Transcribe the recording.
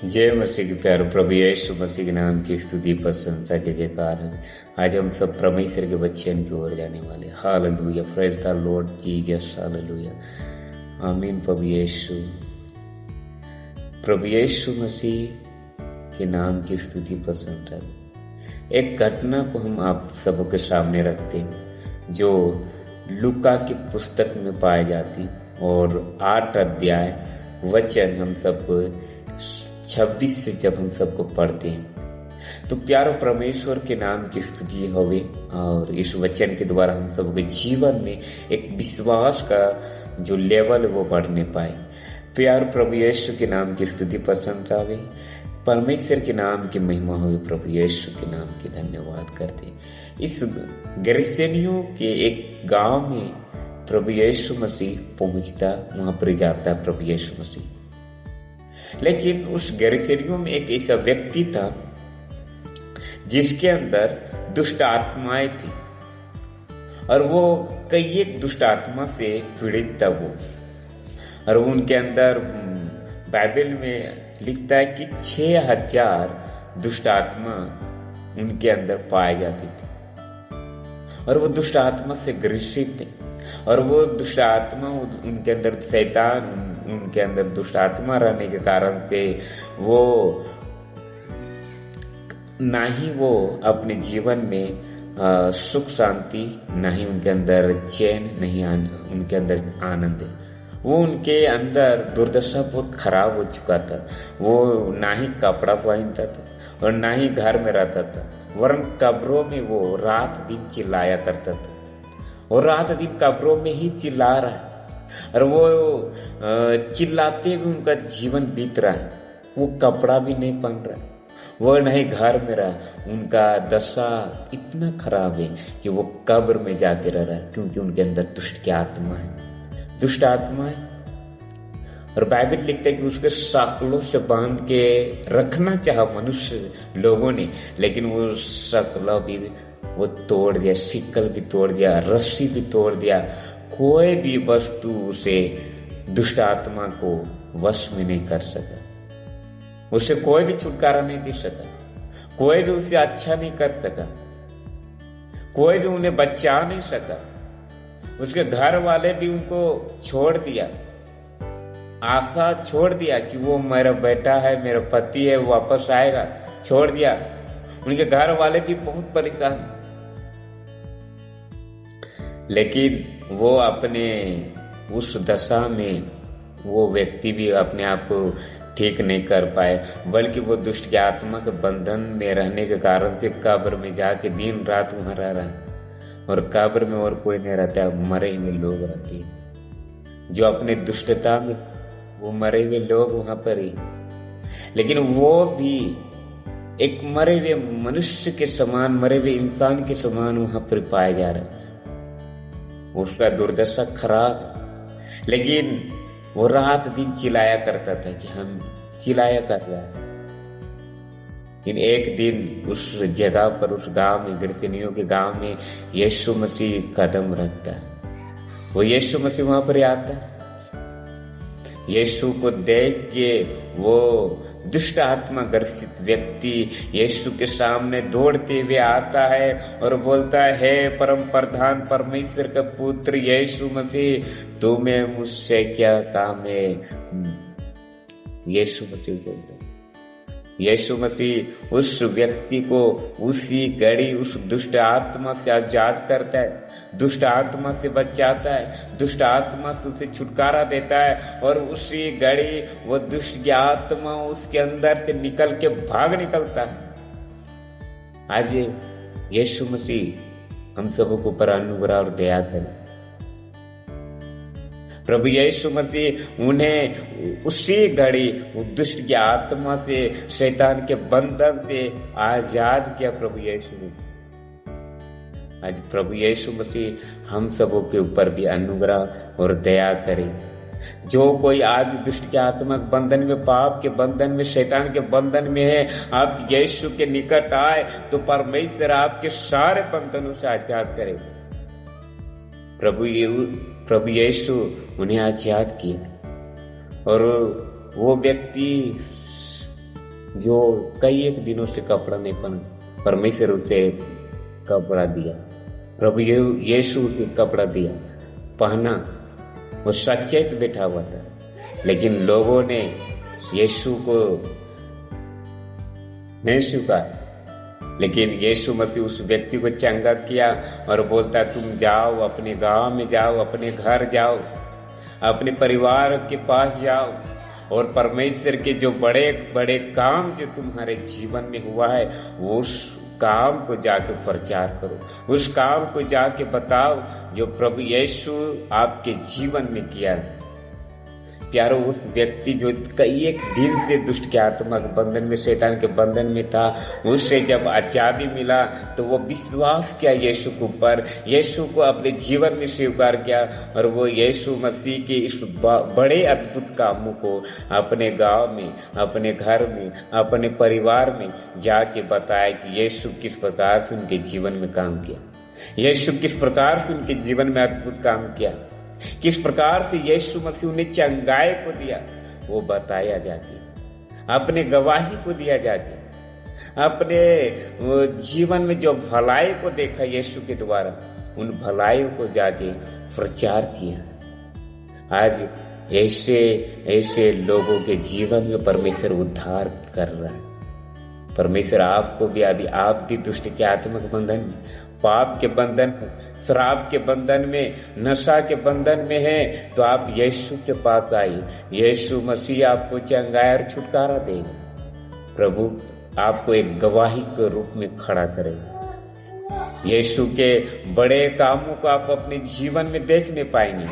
जय मसीह के प्यारे प्रभु यीशु मसीह के नाम की स्तुति प्रशंसा जय जयकार है। आज हम सब परमेश्वर के बच्चों की ओर जाने वाले। Hallelujah, praise the Lord Jesus, hallelujah, आमीन। प्रभु यीशु मसीह के नाम की स्तुति प्रशंसा। एक घटना को हम आप सबके सामने रखते हैं जो लूका की पुस्तक में पाई जाती और 8 अध्याय वचन हम सब 26 से जब हम सबको पढ़ते हैं तो प्यारो परमेश्वर के नाम की स्तुति होवे और इस वचन के द्वारा हम सबके जीवन में एक विश्वास का जो लेवल है वो बढ़ने पाए। प्यार प्रभु यीशु के नाम की स्तुति पसंद आवे, परमेश्वर के नाम की महिमा हुई, प्रभु यीशु के नाम की धन्यवाद करते। इस गैरसेनियों के एक गांव में प्रभु यीशु मसीह पहुंचता, वहां पर जाता है प्रभु यीशु मसीह। लेकिन उस गैरसेनियों में एक ऐसा व्यक्ति था जिसके अंदर दुष्ट आत्माएं थी और वो कई एक दुष्ट आत्मा से पीड़ित था वो। और उनके अंदर बाइबल में लिखता है कि 6000 दुष्ट आत्मा उनके अंदर पाए जाती थी और वो दुष्ट आत्मा से ग्रसित थे। और वो दुष्ट आत्मा उनके अंदर शैतान उनके अंदर दुष्ट आत्मा रहने के कारण से वो ना ही वो अपने जीवन में सुख शांति, ना ही उनके अंदर चैन, नहीं उनके अंदर आनंद है। वो उनके अंदर दुर्दशा बहुत खराब हो चुका था। वो ना ही कपड़ा पहनता था और ना ही घर में रहता था, वरन कब्रों में वो रात दिन चिल्लाया करता था और रात दिन कब्रों में ही चिल्ला रहा है। और वो चिल्लाते हुए उनका जीवन बीत रहा है। वो कपड़ा भी नहीं पहन रहा, वो नहीं घर में रहा। उनका दशा इतना खराब है कि वो कब्र में जाके रह रहा है, क्योंकि उनके अंदर दुष्ट की आत्मा है, दुष्ट आत्मा है। और बाइबल लिखता है कि उसके शकलों से बांध के रखना चाहा मनुष्य लोगों ने, लेकिन वो शकल भी वो तोड़ दिया, शिकल भी तोड़ दिया, रस्सी भी तोड़ दिया। कोई भी वस्तु उसे दुष्ट आत्मा को वश में नहीं कर सका, उसे कोई भी छुटकारा नहीं दे सका, कोई भी उसे अच्छा नहीं कर सका, कोई भी उन्हें बचा नहीं सका। उसके घर वाले भी उनको छोड़ दिया, आशा छोड़ दिया कि वो मेरा बेटा है, मेरा पति है, वो वापस आएगा, छोड़ दिया। उनके घर वाले भी बहुत परेशान। लेकिन वो अपने उस दशा में वो व्यक्ति भी अपने आप को ठीक नहीं कर पाए, बल्कि वो दुष्ट की आत्मा के बंधन में रहने के कारण से कब्र में जाके दिन रात वहां रह रहा है। और कब्र में और कोई नहीं रहता है, मरे हुए लोग रहते हैं जो अपने दुष्टता में वो मरे हुए लोग वहां पर ही। लेकिन वो भी एक मरे हुए मनुष्य के समान, मरे हुए इंसान के समान वहां पर पाया जा रहा है। उसका दुर्दशा खराब, लेकिन वो रात दिन चिल्लाया करता था कि हम चिल्लाया कर रहा है। लेकिन एक दिन उस जगह पर, उस गांव में, गैरसेनियों के गांव में यीशु मसीह कदम रखता है। वो यीशु मसीह वहां पर आता है। यीशु को देख के वो दुष्ट आत्मा ग्रसित व्यक्ति यीशु के सामने दौड़ते हुए आता है और बोलता है, हे परम प्रधान परमेश्वर का पुत्र यीशु मसीह, तुम्हें मुझसे क्या काम है? यीशु मसीह बोलता है। यीशु मसीह उस व्यक्ति को उसी घड़ी उस दुष्ट आत्मा से आजाद करता है, दुष्ट आत्मा से बचाता है, दुष्ट आत्मा से उसे छुटकारा देता है। और उसी घड़ी वो दुष्ट की आत्मा उसके अंदर से निकल के भाग निकलता है। आज यीशु मसीह हम सबों को पर अनुग्रह और दया करे। प्रभु यीशु मसीह उन्हें उसी घड़ी दुष्ट की आत्मा से, शैतान के बंधन से आजाद किया प्रभु यीशु ने। आज प्रभु यीशु मसीह हम सबों के ऊपर भी अनुग्रह और दया करे। जो कोई आज दुष्ट के आत्मा के बंधन में, पाप के बंधन में, शैतान के बंधन में है, आप यीशु के निकट आए तो परमेश्वर आपके सारे बंधनों से आजाद करे। प्रभु यीशु उन्हें आजाद किया और वो व्यक्ति जो कई एक दिनों से कपड़ा नहीं पहना, परमेश्वर उसे कपड़ा दिया, प्रभु यीशु उसे कपड़ा दिया, पहना। वो सच्चे पे बैठा हुआ था, लेकिन लोगों ने यीशु को नहीं स्वीकारा। लेकिन यीशु मसीह उस व्यक्ति को चंगा किया और बोलता, तुम जाओ, अपने गांव में जाओ, अपने घर जाओ, अपने परिवार के पास जाओ, और परमेश्वर के जो बड़े बड़े काम जो तुम्हारे जीवन में हुआ है उस काम को जाके प्रचार करो, उस काम को जाके बताओ जो प्रभु यीशु आपके जीवन में किया है। प्यारो, उस व्यक्ति जो कई एक दिन से दुष्ट के आत्मा के बंधन में, शैतान के बंधन में था, उससे जब आजादी मिला तो वो विश्वास किया यीशु के ऊपर, यीशु को अपने जीवन में स्वीकार किया, और वो यीशु मसीह के इस बड़े अद्भुत कामों को अपने गांव में, अपने घर में, अपने परिवार में जाके बताया कि यीशु किस प्रकार से उनके जीवन में काम किया, यीशु किस प्रकार से उनके जीवन में अद्भुत काम किया, किस प्रकार से यीशु मसीह ने चंगाई को दिया, वो बताया जाके, अपने गवाही को दिया जाके, अपने जीवन में जो भलाई को देखा यीशु के द्वारा, उन भलाई को जाके प्रचार किया। आज ऐसे ऐसे लोगों के जीवन में परमेश्वर उद्धार कर रहा है। परमेश्वर आपको भी, यदि आप भी दुष्ट के आत्मिक बंधन में, पाप के बंधन, शराब के बंधन में, नशा के बंधन में है, तो आप यीशु के पास आइए। यीशु मसीह आपको चंगाई और छुटकारा देगा। प्रभु आपको एक गवाही के रूप में खड़ा करेगा। यीशु के बड़े कामों को आप अपने जीवन में देखने पाएंगे।